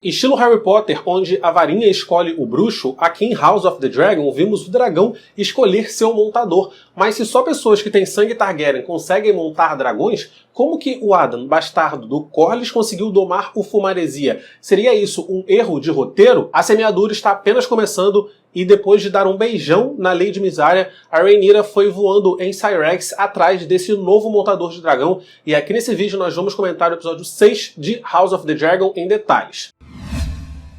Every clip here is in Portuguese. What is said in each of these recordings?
Estilo Harry Potter, onde a varinha escolhe o bruxo, aqui em House of the Dragon vimos o dragão escolher seu montador. Mas se só pessoas que têm sangue Targaryen conseguem montar dragões, como que o Adam, bastardo do Corlys, conseguiu domar o Fumaresia? Seria isso um erro de roteiro? A semeadura está apenas começando e depois de dar um beijão na Lady Mysaria, a Rhaenyra foi voando em Syrax atrás desse novo montador de dragão. E aqui nesse vídeo nós vamos comentar o episódio 6 de House of the Dragon em detalhes.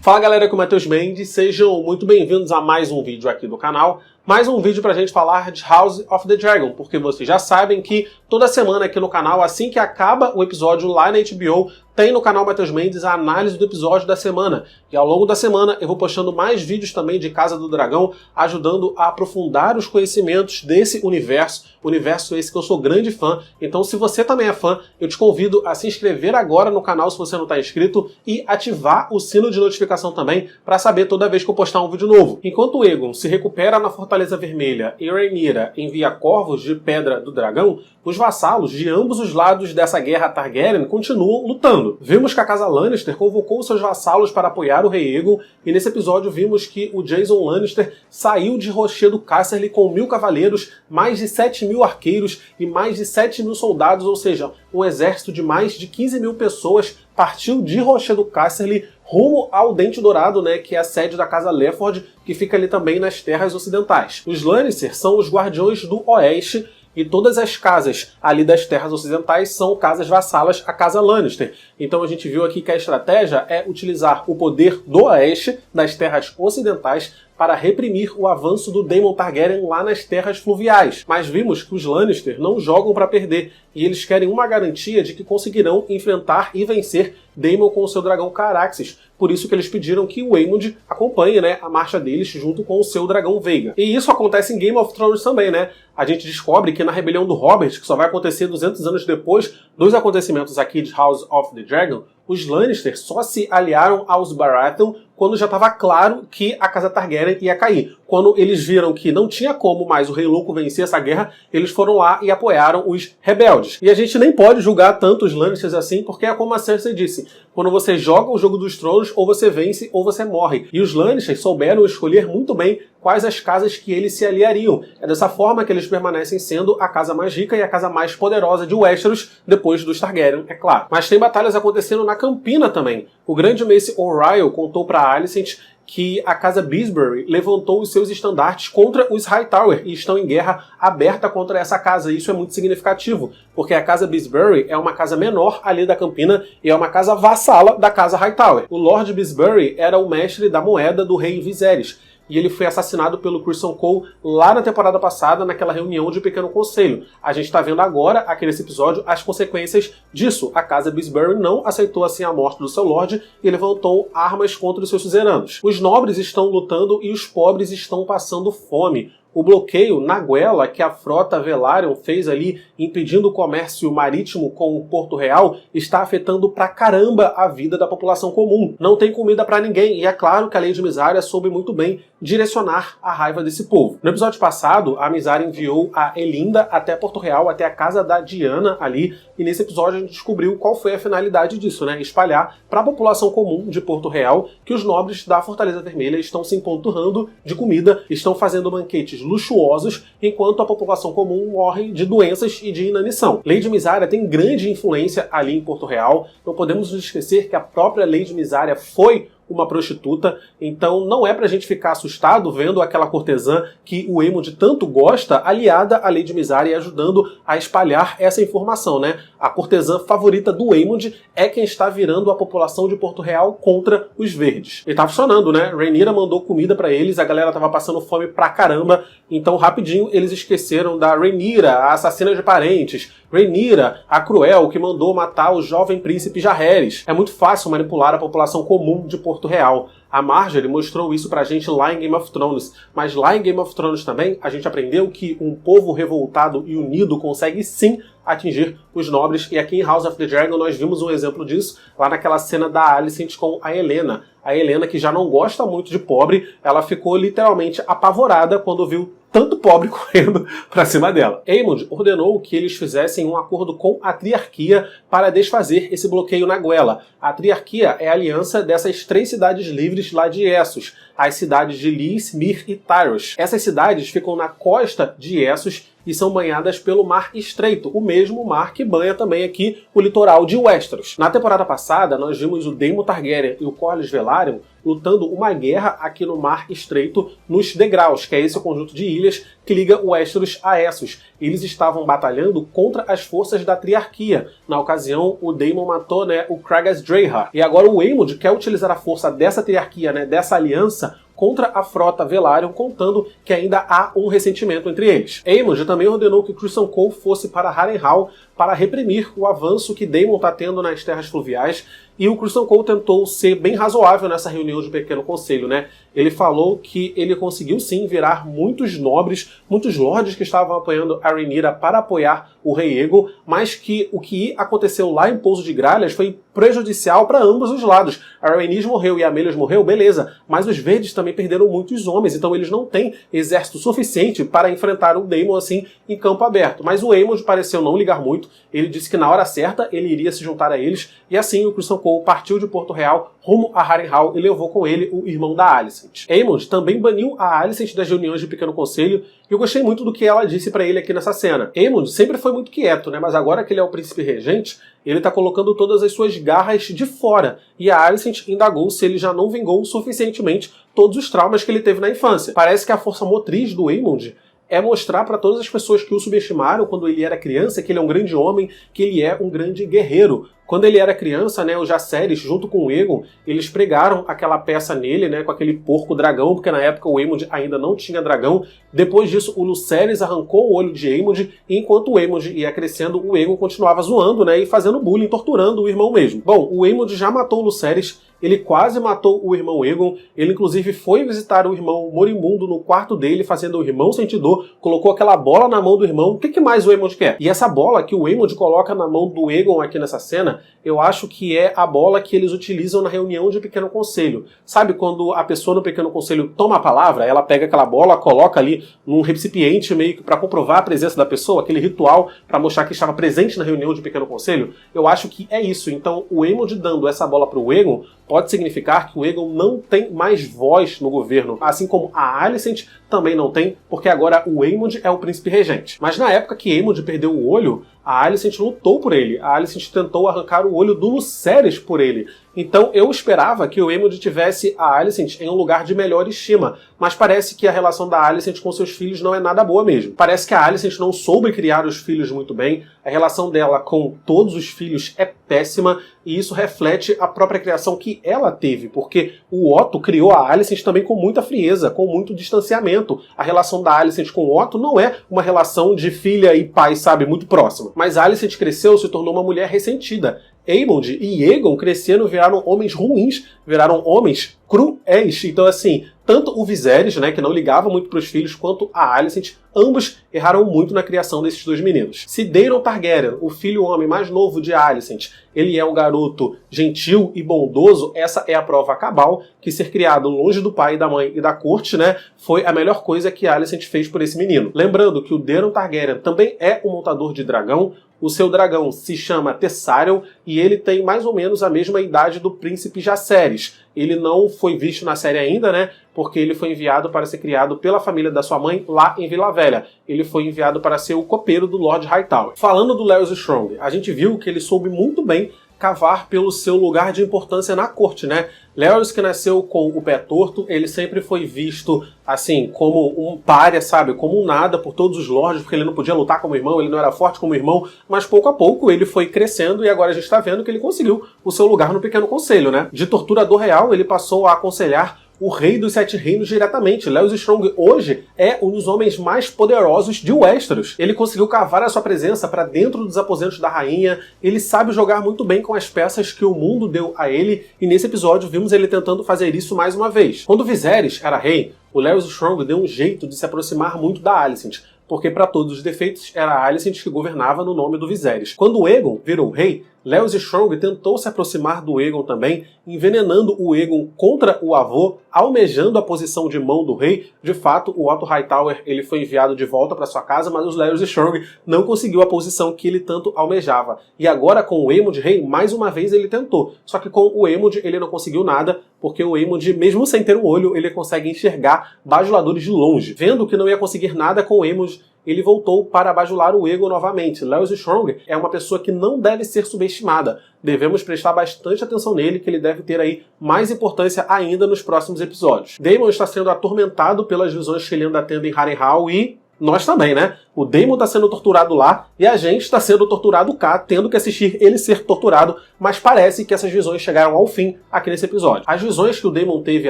Fala galera, aqui é o Matheus Mendes, sejam muito bem-vindos a mais um vídeo aqui do canal. Mais um vídeo pra gente falar de House of the Dragon, porque vocês já sabem que toda semana aqui no canal, assim que acaba o episódio lá na HBO, tem no canal Matheus Mendes a análise do episódio da semana. E ao longo da semana eu vou postando mais vídeos também de Casa do Dragão, ajudando a aprofundar os conhecimentos desse universo esse que eu sou grande fã. Então se você também é fã, eu te convido a se inscrever agora no canal se você não está inscrito e ativar o sino de notificação também para saber toda vez que eu postar um vídeo novo. Enquanto o Aegon se recupera na Fortaleza Vermelha e Rhaenyra envia corvos de Pedra do Dragão, os vassalos de ambos os lados dessa guerra Targaryen continuam lutando. Vimos que a Casa Lannister convocou seus vassalos para apoiar o rei Aegon, e nesse episódio vimos que o Jason Lannister saiu de Rochedo Casterly com 1000 cavaleiros, mais de 7000 arqueiros e mais de 7000 soldados, ou seja, um exército de mais de 15.000 pessoas partiu de Rochedo Casterly rumo ao Dente Dourado, que é a sede da Casa Lefford, que fica ali também nas terras ocidentais. Os Lannister são os guardiões do Oeste, e todas as casas ali das terras ocidentais são casas vassalas à Casa Lannister. Então a gente viu aqui que a estratégia é utilizar o poder do Oeste, das terras ocidentais, para reprimir o avanço do Daemon Targaryen lá nas terras fluviais. Mas vimos que os Lannister não jogam para perder, e eles querem uma garantia de que conseguirão enfrentar e vencer Daemon com o seu dragão Caraxes. Por isso que eles pediram que o Aemond acompanhe a marcha deles junto com o seu dragão Veiga. E isso acontece em Game of Thrones também, A gente descobre que na rebelião do Robert, que só vai acontecer 200 anos depois dos acontecimentos aqui de House of the Dragon, os Lannister só se aliaram aos Baratheon quando já estava claro que a Casa Targaryen ia cair. Quando eles viram que não tinha como mais o Rei Louco vencer essa guerra, eles foram lá e apoiaram os rebeldes. E a gente nem pode julgar tanto os Lannisters assim, porque é como a Cersei disse, quando você joga o Jogo dos Tronos, ou você vence ou você morre. E os Lannisters souberam escolher muito bem quais as casas que eles se aliariam. É dessa forma que eles permanecem sendo a casa mais rica e a casa mais poderosa de Westeros, depois dos Targaryen, é claro. Mas tem batalhas acontecendo na Campina também. O grande Mace O'Ryle contou para Alicent que a Casa Beesbury levantou os seus estandartes contra os Hightower e estão em guerra aberta contra essa casa. Isso é muito significativo, porque a Casa Beesbury é uma casa menor ali da Campina e é uma casa vassala da Casa Hightower. O Lord Beesbury era o mestre da moeda do rei Viserys, e ele foi assassinado pelo Criston Cole lá na temporada passada, naquela reunião de Pequeno Conselho. A gente está vendo agora, aqui nesse episódio, as consequências disso. A Casa Beesbury não aceitou assim a morte do seu Lorde e levantou armas contra os seus suzeranos. Os nobres estão lutando e os pobres estão passando fome. O bloqueio na goela que a frota Velaryon fez ali, impedindo o comércio marítimo com o Porto Real, está afetando pra caramba a vida da população comum. Não tem comida pra ninguém, e é claro que a Lady Mysaria soube muito bem direcionar a raiva desse povo. No episódio passado, a Mysaria enviou a Elinda até Porto Real, até a casa da Diana ali, e nesse episódio a gente descobriu qual foi a finalidade disso, espalhar para a população comum de Porto Real que os nobres da Fortaleza Vermelha estão se empanturrando de comida, estão fazendo banquetes luxuosos, enquanto a população comum morre de doenças e de inanição. Lady Mysaria tem grande influência ali em Porto Real, não podemos nos esquecer que a própria Lady Mysaria foi uma prostituta, então não é pra gente ficar assustado vendo aquela cortesã que o Aemond tanto gosta, aliada à Lady Mysaria e ajudando a espalhar essa informação, A cortesã favorita do Aemond é quem está virando a população de Porto Real contra os verdes. E tá funcionando, Rhaenyra mandou comida pra eles, a galera tava passando fome pra caramba, então rapidinho eles esqueceram da Rhaenyra, a assassina de parentes, Rhaenyra, a cruel que mandou matar o jovem príncipe Jaehaerys. É muito fácil manipular a população comum de Porto Real. A Marjorie mostrou isso pra gente lá em Game of Thrones, mas lá em Game of Thrones também a gente aprendeu que um povo revoltado e unido consegue sim atingir os nobres, e aqui em House of the Dragon nós vimos um exemplo disso lá naquela cena da Alicent com a Helena. A Helena, que já não gosta muito de pobre, ela ficou literalmente apavorada quando viu tanto pobre correndo pra cima dela. Aemond ordenou que eles fizessem um acordo com a Triarquia para desfazer esse bloqueio na Guela. A Triarquia é a aliança dessas 3 cidades livres lá de Essos, as cidades de Lys, Myr e Tyros. Essas cidades ficam na costa de Essos e são banhadas pelo Mar Estreito, o mesmo mar que banha também aqui o litoral de Westeros. Na temporada passada, nós vimos o Daemon Targaryen e o Corlys Velaryon lutando uma guerra aqui no Mar Estreito, nos Degraus, que é esse conjunto de ilhas que liga Westeros a Essos. Eles estavam batalhando contra as forças da Triarquia. Na ocasião, o Daemon matou, o Craghas Dreyhar. E agora o Aemond quer utilizar a força dessa Triarquia, dessa aliança, contra a frota Velaryon, contando que ainda há um ressentimento entre eles. Aemond também ordenou que Criston Cole fosse para Harrenhal para reprimir o avanço que Daemon está tendo nas terras fluviais, e o Criston Cole tentou ser bem razoável nessa reunião de pequeno conselho, Ele falou que ele conseguiu sim virar muitos nobres, muitos lords que estavam apoiando a Rhaenyra para apoiar o rei Aegon, mas que o que aconteceu lá em Pouso de Gralhas foi prejudicial para ambos os lados. A Rhaenys morreu e a Melios morreu, beleza, mas os verdes também perderam muitos homens, então eles não têm exército suficiente para enfrentar o Daemon assim em campo aberto. Mas o Aemond pareceu não ligar muito, ele disse que na hora certa ele iria se juntar a eles, e assim o Criston Cole partiu de Porto Real rumo a Harrenhal e levou com ele o irmão da Alicent. Aemond também baniu a Alicent das reuniões de pequeno conselho, e eu gostei muito do que ela disse pra ele aqui nessa cena. Aemond sempre foi muito quieto, mas agora que ele é o príncipe regente, ele tá colocando todas as suas garras de fora, e a Alicent indagou se ele já não vingou suficientemente todos os traumas que ele teve na infância. Parece que a força motriz do Aemond é mostrar para todas as pessoas que o subestimaram quando ele era criança que ele é um grande homem, que ele é um grande guerreiro. Quando ele era criança, os Jacerys, junto com o Aegon, eles pregaram aquela peça nele, com aquele porco dragão, porque na época o Aemond ainda não tinha dragão. Depois disso, o Lucerys arrancou o olho de Aemond, e enquanto o Aemond ia crescendo, o Aegon continuava zoando, e fazendo bullying, torturando o irmão mesmo. Bom, o Aemond já matou o Lucerys, ele quase matou o irmão Aegon, ele inclusive foi visitar o irmão moribundo no quarto dele, fazendo o irmão sentir dor, colocou aquela bola na mão do irmão. O que mais o Aemond quer? E essa bola que o Aemond coloca na mão do Aegon aqui nessa cena, eu acho que é a bola que eles utilizam na reunião de pequeno conselho. Sabe quando a pessoa no pequeno conselho toma a palavra, ela pega aquela bola, coloca ali num recipiente meio que para comprovar a presença da pessoa, aquele ritual para mostrar que estava presente na reunião de pequeno conselho? Eu acho que é isso. Então o Aemond dando essa bola para o Aegon pode significar que o Aegon não tem mais voz no governo, assim como a Alicent também não tem, porque agora o Aemond é o príncipe regente. Mas na época que Aemond perdeu o olho, a Alicent lutou por ele. A Alicent tentou arrancar o olho do Lucerys por ele. Então eu esperava que o Aemond tivesse a Alicent em um lugar de melhor estima, mas parece que a relação da Alicent com seus filhos não é nada boa mesmo. Parece que a Alicent não soube criar os filhos muito bem, a relação dela com todos os filhos é péssima, e isso reflete a própria criação que ela teve, porque o Otto criou a Alicent também com muita frieza, com muito distanciamento. A relação da Alicent com o Otto não é uma relação de filha e pai, muito próxima. Mas a Alicent cresceu, se tornou uma mulher ressentida. Aemond e Aegon cresceram, viraram homens ruins, viraram homens cruéis. Então, assim, tanto o Viserys, que não ligava muito para os filhos, quanto a Alicent, ambos erraram muito na criação desses dois meninos. Se Daemon Targaryen, o filho homem mais novo de Alicent, ele é um garoto gentil e bondoso, essa é a prova cabal que ser criado longe do pai, da mãe e da corte, foi a melhor coisa que Alicent fez por esse menino. Lembrando que o Daemon Targaryen também é um montador de dragão. O seu dragão se chama Tessarion e ele tem mais ou menos a mesma idade do príncipe Jacerys. Ele não foi visto na série ainda, porque ele foi enviado para ser criado pela família da sua mãe lá em Vila Velha. Ele foi enviado para ser o copeiro do Lord Hightower. Falando do Larys Strong, a gente viu que ele soube muito bem cavar pelo seu lugar de importância na corte, Larys, que nasceu com o pé torto, ele sempre foi visto, assim, como um pária, como um nada por todos os lords, porque ele não podia lutar como irmão, ele não era forte como irmão, mas pouco a pouco ele foi crescendo e agora a gente está vendo que ele conseguiu o seu lugar no pequeno conselho, De torturador real, ele passou a aconselhar o Rei dos Sete Reinos diretamente. Lewis Strong hoje é um dos homens mais poderosos de Westeros. Ele conseguiu cavar a sua presença para dentro dos aposentos da rainha, ele sabe jogar muito bem com as peças que o mundo deu a ele, e nesse episódio vimos ele tentando fazer isso mais uma vez. Quando Viserys era rei, o Lewis Strong deu um jeito de se aproximar muito da Alicent, porque para todos os defeitos era a Alicent que governava no nome do Viserys. Quando o Aegon virou rei, Lewis Strong tentou se aproximar do Aegon também, envenenando o Aegon contra o avô, almejando a posição de mão do rei. De fato, o Otto Hightower ele foi enviado de volta para sua casa, mas o Lewis Strong não conseguiu a posição que ele tanto almejava. E agora, com o Aemond rei, mais uma vez ele tentou. Só que com o Aemond ele não conseguiu nada, porque o Aemond, mesmo sem ter um olho, ele consegue enxergar bajuladores de longe. Vendo que não ia conseguir nada com o Aemond, ele voltou para bajular o Aegon novamente. Lewis Strong é uma pessoa que não deve ser subestimada. Devemos prestar bastante atenção nele, que ele deve ter aí mais importância ainda nos próximos episódios. Daemon está sendo atormentado pelas visões que ele anda tendo em Harrenhal e nós também, né? O Daemon está sendo torturado lá e a gente está sendo torturado cá, tendo que assistir ele ser torturado, mas parece que essas visões chegaram ao fim aqui nesse episódio. As visões que o Daemon teve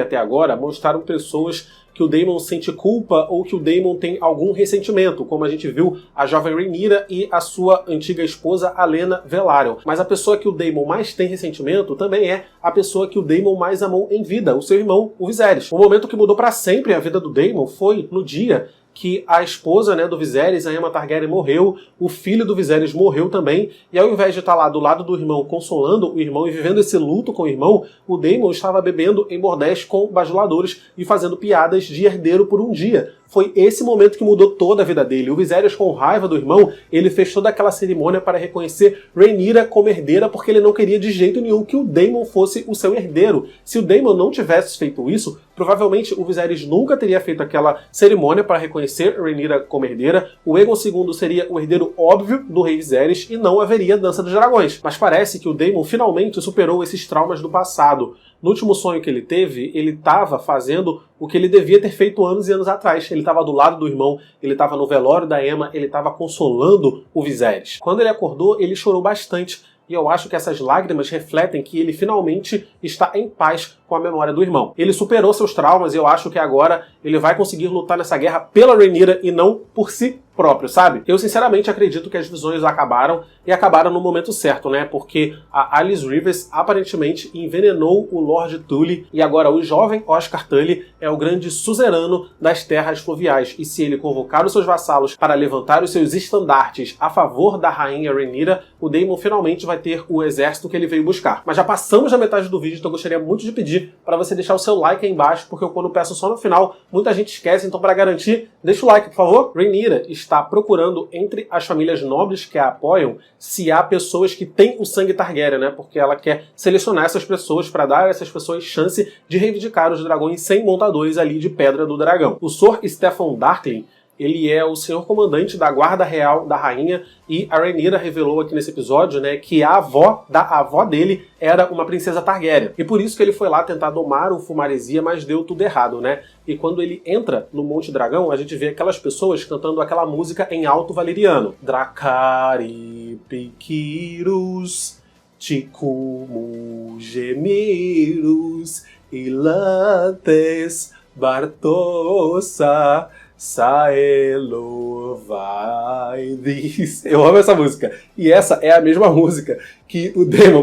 até agora mostraram pessoas que o Daemon sente culpa ou que o Daemon tem algum ressentimento, como a gente viu a jovem Rhaenyra e a sua antiga esposa Alenna Velaryon. Mas a pessoa que o Daemon mais tem ressentimento também é a pessoa que o Daemon mais amou em vida, o seu irmão, o Viserys. O momento que mudou para sempre a vida do Daemon foi no dia que a esposa, né, do Viserys, a Aemma Targaryen, morreu, o filho do Viserys morreu também, e ao invés de estar lá do lado do irmão, consolando o irmão e vivendo esse luto com o irmão, o Daemon estava bebendo em bordéis com bajuladores e fazendo piadas de herdeiro por um dia. Foi esse momento que mudou toda a vida dele. O Viserys, com raiva do irmão, ele fez toda aquela cerimônia para reconhecer Rhaenyra como herdeira, porque ele não queria de jeito nenhum que o Daemon fosse o seu herdeiro. Se o Daemon não tivesse feito isso, provavelmente o Viserys nunca teria feito aquela cerimônia para reconhecer Rhaenyra como herdeira. O Aegon II seria o herdeiro óbvio do rei Viserys e não haveria Dança dos Dragões. Mas parece que o Daemon finalmente superou esses traumas do passado. No último sonho que ele teve, ele estava fazendo o que ele devia ter feito anos e anos atrás. Ele estava do lado do irmão, ele estava no velório da Aemma, ele estava consolando o Viserys. Quando ele acordou, ele chorou bastante. E eu acho que essas lágrimas refletem que ele finalmente está em paz com a memória do irmão. Ele superou seus traumas e eu acho que agora ele vai conseguir lutar nessa guerra pela Rhaenyra e não por si próprio, sabe? Eu sinceramente acredito que as visões acabaram e acabaram no momento certo, né? Porque a Alice Rivers aparentemente envenenou o Lord Tully e agora o jovem Oscar Tully é o grande suzerano das terras fluviais. E se ele convocar os seus vassalos para levantar os seus estandartes a favor da rainha Rhaenyra, o Daemon finalmente vai ter o exército que ele veio buscar. Mas já passamos da metade do vídeo, então eu gostaria muito de pedir para você deixar o seu like aí embaixo, porque eu quando peço só no final, muita gente esquece, então para garantir, deixa o like, por favor. Rhaenyra está procurando entre as famílias nobres que a apoiam se há pessoas que têm o sangue Targaryen, né? Porque ela quer selecionar essas pessoas para dar a essas pessoas chance de reivindicar os dragões sem montadores ali de Pedra do Dragão. O Sr. Steffon Darkling, ele é o senhor comandante da guarda real da rainha e a Rhaenyra revelou aqui nesse episódio, né, que a avó dele era uma princesa Targaryen. E por isso que ele foi lá tentar domar o Fumaresia, mas deu tudo errado, né? E quando ele entra no Monte Dragão, a gente vê aquelas pessoas cantando aquela música em alto valeriano. Dracari Piquirus, Ticumu Gemirus, Ilantes Bartosa, Saelo vai diz. Eu amo essa música. E essa é a mesma música que o Daemon,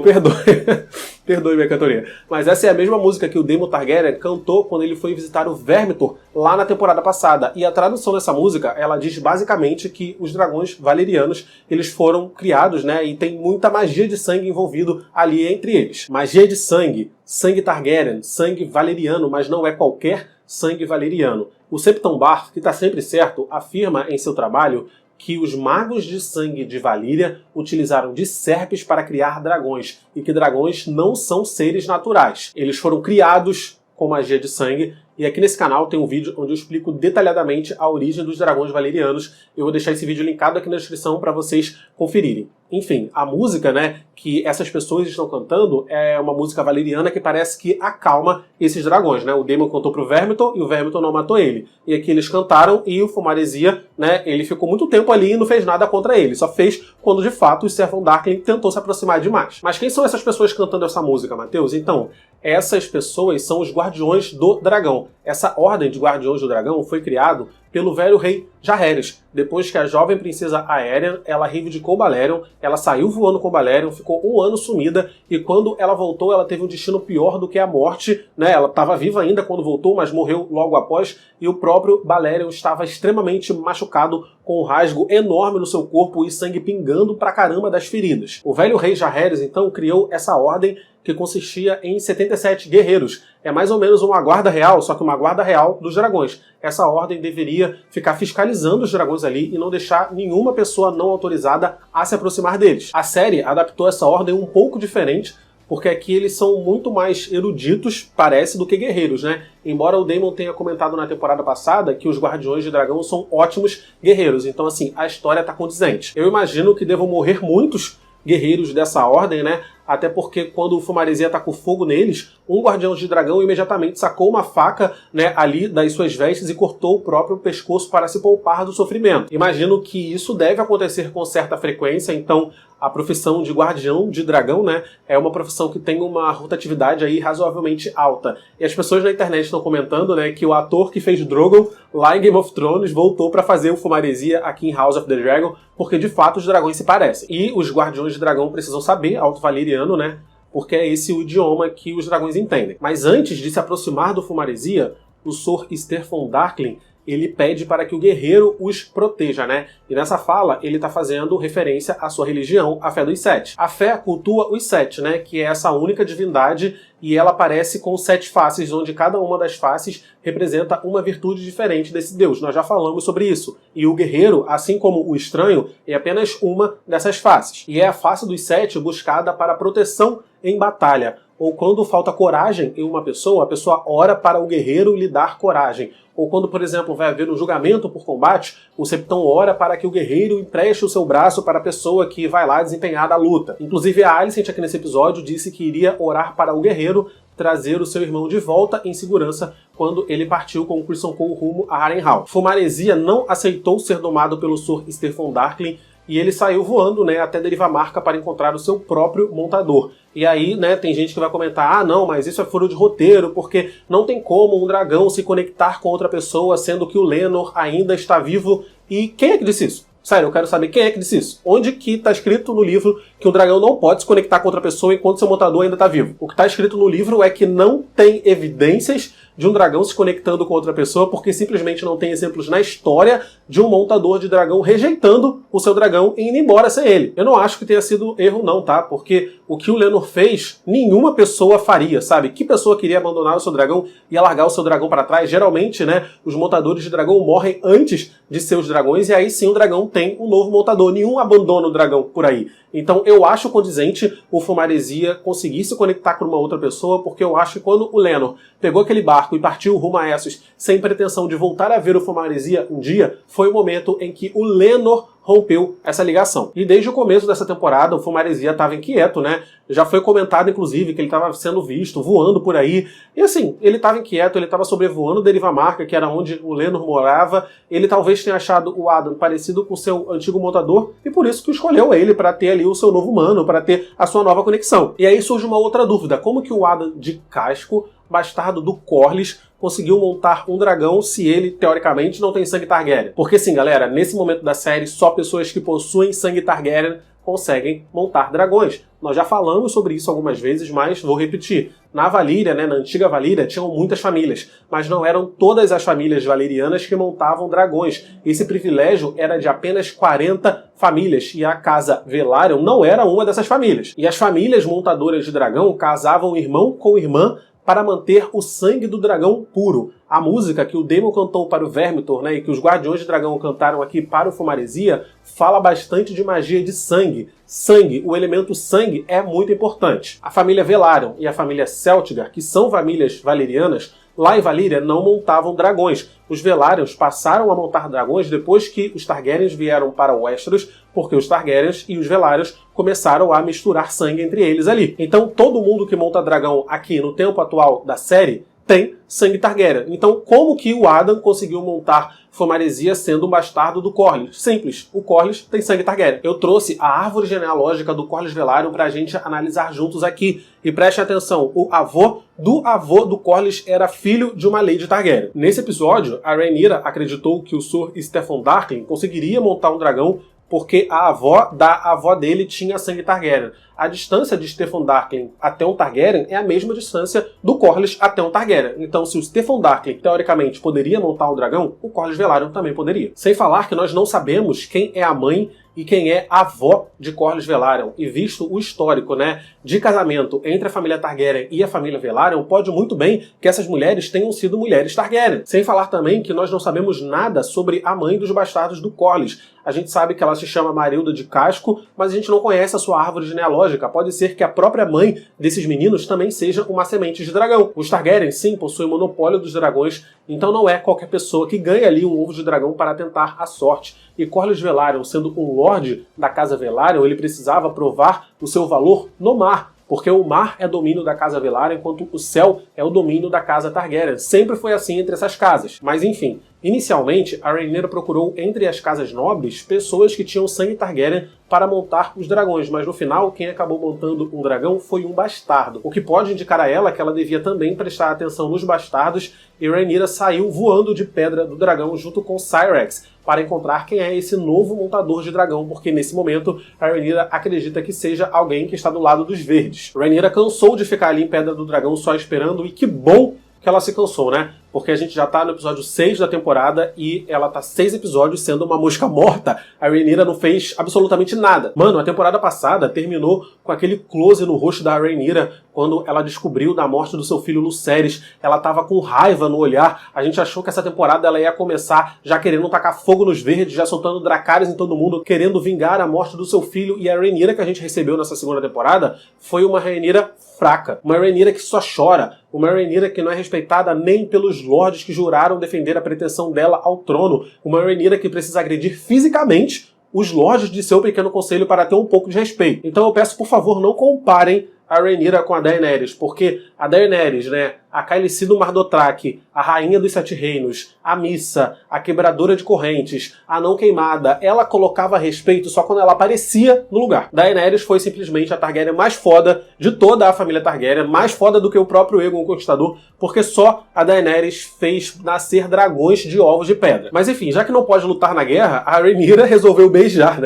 perdoe minha cantoria, mas essa é a mesma música que o Daemon Targaryen cantou quando ele foi visitar o Vermithor lá na temporada passada. E a tradução dessa música, ela diz basicamente que os dragões valerianos, eles foram criados, né, e tem muita magia de sangue envolvido ali entre eles. Magia de sangue, sangue Targaryen, sangue valeriano, mas não é qualquer sangue valeriano. O Septon Bar, que está sempre certo, afirma em seu trabalho que os magos de sangue de Valíria utilizaram de serpes para criar dragões, e que dragões não são seres naturais. Eles foram criados com magia de sangue, E aqui nesse canal tem um vídeo onde eu explico detalhadamente a origem dos dragões valerianos. Eu vou deixar esse vídeo linkado aqui na descrição para vocês conferirem. Enfim, a música, né, que essas pessoas estão cantando é uma música valeriana que parece que acalma esses dragões, né? O Daemon cantou pro Vermithor e o Vermithor não matou ele. E aqui eles cantaram e o Fumaresia, né, ele ficou muito tempo ali e não fez nada contra ele. Só fez quando, de fato, o Ser von Darkling tentou se aproximar demais. Mas quem são essas pessoas cantando essa música, Matheus? Então, essas pessoas são os Guardiões do Dragão. Essa ordem de Guardiões do Dragão foi criado pelo velho rei Jaehaerys. Depois que a jovem princesa Aerion, ela reivindicou Balerion, ela saiu voando com Balerion, ficou um ano sumida, e quando ela voltou, ela teve um destino pior do que a morte, né? Ela estava viva ainda quando voltou, mas morreu logo após, e o próprio Balerion estava extremamente machucado, com um rasgo enorme no seu corpo e sangue pingando pra caramba das feridas. O velho rei Jaehaerys, então, criou essa ordem que consistia em 77 guerreiros. É mais ou menos uma guarda real, só que uma guarda real dos dragões. Essa ordem deveria ficar fiscalizando os dragões ali e não deixar nenhuma pessoa não autorizada a se aproximar deles. A série adaptou essa ordem um pouco diferente, porque aqui eles são muito mais eruditos, parece, do que guerreiros, né? Embora o Daemon tenha comentado na temporada passada que os Guardiões de Dragão são ótimos guerreiros. Então, assim, a história tá condizente. Eu imagino que devam morrer muitos guerreiros dessa ordem, né? Até porque quando o Fumaresia tacou fogo neles, um Guardião de Dragão imediatamente sacou uma faca, né, ali das suas vestes e cortou o próprio pescoço para se poupar do sofrimento. Imagino que isso deve acontecer com certa frequência, então a profissão de Guardião de Dragão, né, é uma profissão que tem uma rotatividade aí razoavelmente alta. E as pessoas na internet estão comentando, né, que o ator que fez Drogon lá em Game of Thrones voltou para fazer o Fumaresia aqui em House of the Dragon, porque de fato os dragões se parecem. E os Guardiões de Dragão precisam saber Alto Valeriano, né, porque é esse o idioma que os dragões entendem. Mas antes de se aproximar do Fumaresia, o Sr. Ster von Darkling, ele pede para que o guerreiro os proteja, né? E nessa fala, ele está fazendo referência à sua religião, a fé dos Sete. A fé cultua os Sete, né? Que é essa única divindade, e ela aparece com 7 faces, onde cada uma das faces representa uma virtude diferente desse deus. Nós já falamos sobre isso. E o guerreiro, assim como o estranho, é apenas uma dessas faces. E é a face dos 7 buscada para proteção em batalha. Ou quando falta coragem em uma pessoa, a pessoa ora para o guerreiro lhe dar coragem. Ou quando, por exemplo, vai haver um julgamento por combate, o Septão ora para que o guerreiro empreste o seu braço para a pessoa que vai lá desempenhar a luta. Inclusive a Alicent aqui nesse episódio disse que iria orar para o guerreiro trazer o seu irmão de volta em segurança quando ele partiu com o Criston Cole rumo a Harrenhal. Fumaresia não aceitou ser domado pelo Sr. Ster von Darkling e ele saiu voando, né, até Derivamarca para encontrar o seu próprio montador. E aí, né, tem gente que vai comentar, ah não, mas isso é furo de roteiro, porque não tem como um dragão se conectar com outra pessoa, sendo que o Laenor ainda está vivo. E quem é que disse isso? Sério, eu quero saber quem é que disse isso. Onde que está escrito no livro que um dragão não pode se conectar com outra pessoa enquanto seu montador ainda está vivo? O que está escrito no livro é que não tem evidências de um dragão se conectando com outra pessoa, porque simplesmente não tem exemplos na história de um montador de dragão rejeitando o seu dragão e indo embora sem ele. Eu não acho que tenha sido erro não, tá? Porque o que o Laenor fez, nenhuma pessoa faria, sabe? Que pessoa queria abandonar o seu dragão e largar o seu dragão para trás? Geralmente, né, os montadores de dragão morrem antes de seus dragões e aí sim o dragão tem um novo montador. Nenhum abandona o dragão por aí. Então eu acho condizente o Fumaresia conseguir se conectar com uma outra pessoa, porque eu acho que quando o Laenor pegou aquele barco e partiu rumo a Essos sem pretensão de voltar a ver o Fumaresia um dia, foi o momento em que o Laenor rompeu essa ligação. E desde o começo dessa temporada, o Fumaresia estava inquieto, né? Já foi comentado, inclusive, que ele estava sendo visto, voando por aí. E assim, ele estava inquieto, ele estava sobrevoando Derivamarca, que era onde o Laenor morava. Ele talvez tenha achado o Adam parecido com seu antigo montador, e por isso que escolheu ele, para ter ali o seu novo humano, para ter a sua nova conexão. E aí surge uma outra dúvida. Como que o Adam de casco, bastardo do Corlys, conseguiu montar um dragão se ele, teoricamente, não tem sangue Targaryen? Porque sim, galera, nesse momento da série, só pessoas que possuem sangue Targaryen conseguem montar dragões. Nós já falamos sobre isso algumas vezes, mas vou repetir. Na Valíria, né, na antiga Valíria, tinham muitas famílias, mas não eram todas as famílias valerianas que montavam dragões. Esse privilégio era de apenas 40 famílias, e a casa Velaryon não era uma dessas famílias. E as famílias montadoras de dragão casavam irmão com irmã para manter o sangue do dragão puro. A música que o Daemon cantou para o Vermithor, né, e que os Guardiões de Dragão cantaram aqui para o Fumaresia, fala bastante de magia de sangue. Sangue, o elemento sangue, é muito importante. A família Velaryon e a família Celtigar, que são famílias valerianas, lá em Valyria não montavam dragões. Os Velaryon passaram a montar dragões depois que os Targaryens vieram para Westeros, porque os Targaryens e os Velaryon começaram a misturar sangue entre eles ali. Então todo mundo que monta dragão aqui no tempo atual da série tem sangue Targaryen. Então como que o Adam conseguiu montar Fomaresia sendo um bastardo do Corlys? Simples, o Corlys tem sangue Targaryen. Eu trouxe a árvore genealógica do Corlys Velaryon pra gente analisar juntos aqui. E preste atenção, o avô do Corlys era filho de uma Lady Targaryen. Nesse episódio, a Rhaenyra acreditou que o Sr. Steffon Darklyn conseguiria montar um dragão porque a avó da avó dele tinha sangue Targaryen. A distância de Steffon Darklyn até um Targaryen é a mesma distância do Corlys até um Targaryen. Então, se o Steffon Darklyn, teoricamente, poderia montar um dragão, o Corlys Velaryon também poderia. Sem falar que nós não sabemos quem é a mãe e quem é a avó de Corlys Velaryon. E visto o histórico, de casamento entre a família Targaryen e a família Velaryon, pode muito bem que essas mulheres tenham sido mulheres Targaryen. Sem falar também que nós não sabemos nada sobre a mãe dos bastardos do Corlys. A gente sabe que ela se chama Marilda de Casco, mas a gente não conhece a sua árvore genealógica. Pode ser que a própria mãe desses meninos também seja uma semente de dragão. Os Targaryen, sim, possuem o monopólio dos dragões, então não é qualquer pessoa que ganha ali um ovo de dragão para tentar a sorte. E Corlys Velaryon, sendo um lorde da Casa Velaryon, ele precisava provar o seu valor no mar. Porque o mar é domínio da Casa Velaryon, enquanto o céu é o domínio da Casa Targaryen. Sempre foi assim entre essas casas. Mas enfim, inicialmente a Rhaenyra procurou entre as casas nobres pessoas que tinham sangue Targaryen para montar os dragões, mas no final quem acabou montando um dragão foi um bastardo, o que pode indicar a ela que ela devia também prestar atenção nos bastardos, e Rhaenyra saiu voando de pedra do dragão junto com Syrax para encontrar quem é esse novo montador de dragão, porque nesse momento a Rhaenyra acredita que seja alguém que está do lado dos verdes. Rhaenyra cansou de ficar ali em Pedra do Dragão só esperando, e que bom que ela se cansou, Porque a gente já tá no episódio 6 da temporada e ela tá 6 episódios sendo uma mosca morta. A Rhaenyra não fez absolutamente nada. Mano, a temporada passada terminou com aquele close no rosto da Rhaenyra quando ela descobriu da morte do seu filho Lucerys. Ela tava com raiva no olhar. A gente achou que essa temporada ela ia começar já querendo tacar fogo nos verdes, já soltando Dracarys em todo mundo, querendo vingar a morte do seu filho. E a Rhaenyra que a gente recebeu nessa segunda temporada foi uma Rhaenyra fraca. Uma Rhaenyra que só chora. Uma Rhaenyra que não é respeitada nem pelos lordes que juraram defender a pretensão dela ao trono. Uma Rhaenyra que precisa agredir fisicamente os lordes de seu pequeno conselho para ter um pouco de respeito. Então eu peço, por favor, não comparem a Rhaenyra com a Daenerys, porque a Daenerys, a Khaleesi do Mar Dothraki, a Rainha dos Sete Reinos, a Missa, a Quebradora de Correntes, a Não Queimada, ela colocava respeito só quando ela aparecia no lugar. Daenerys foi simplesmente a Targaryen mais foda de toda a família Targaryen, mais foda do que o próprio Aegon Conquistador, porque só a Daenerys fez nascer dragões de ovos de pedra. Mas enfim, já que não pode lutar na guerra, a Rhaenyra resolveu beijar,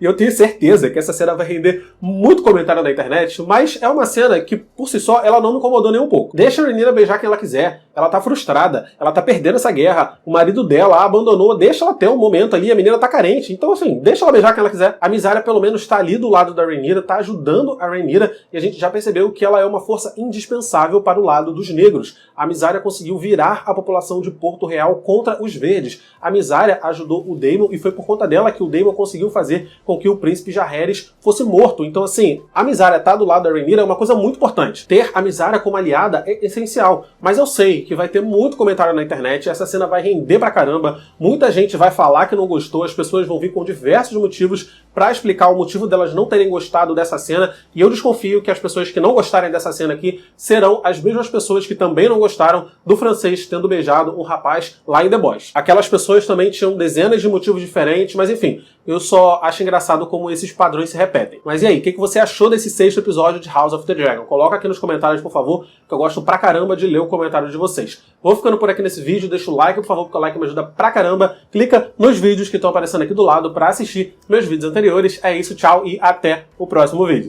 E eu tenho certeza que essa cena vai render muito comentário na internet, mas é uma cena que, por si só, ela não me incomodou nem um pouco. Deixa a Rhaenyra beijar quem ela quiser. Ela tá frustrada, ela tá perdendo essa guerra, o marido dela a abandonou, deixa ela ter um momento ali, a menina tá carente. Então, assim, deixa ela beijar quem ela quiser. A Mysaria, pelo menos, tá ali do lado da Rhaenyra, tá ajudando a Rhaenyra, e a gente já percebeu que ela é uma força indispensável para o lado dos negros. A Mysaria conseguiu virar a população de Porto Real contra os verdes. A Mysaria ajudou o Daemon, e foi por conta dela que o Daemon conseguiu fazer com que o príncipe Jaehaerys fosse morto. Então, assim, a Mysaria tá do lado da Rhaenyra é uma coisa muito importante. Ter a Mysaria como aliada é essencial. Mas eu sei que vai ter muito comentário na internet, essa cena vai render pra caramba, muita gente vai falar que não gostou, as pessoas vão vir com diversos motivos pra explicar o motivo delas não terem gostado dessa cena, e eu desconfio que as pessoas que não gostarem dessa cena aqui serão as mesmas pessoas que também não gostaram do francês tendo beijado um rapaz lá em The Boys. Aquelas pessoas também tinham dezenas de motivos diferentes, mas enfim, eu só acho engraçado como esses padrões se repetem. Mas e aí, o que você achou desse 6º episódio de House of the Dragon? Coloca aqui nos comentários, por favor, que eu gosto pra caramba de ler o comentário de vocês. Vou ficando por aqui nesse vídeo, deixa o like, por favor, porque o like me ajuda pra caramba. Clica nos vídeos que estão aparecendo aqui do lado pra assistir meus vídeos anteriores. É isso, tchau e até o próximo vídeo.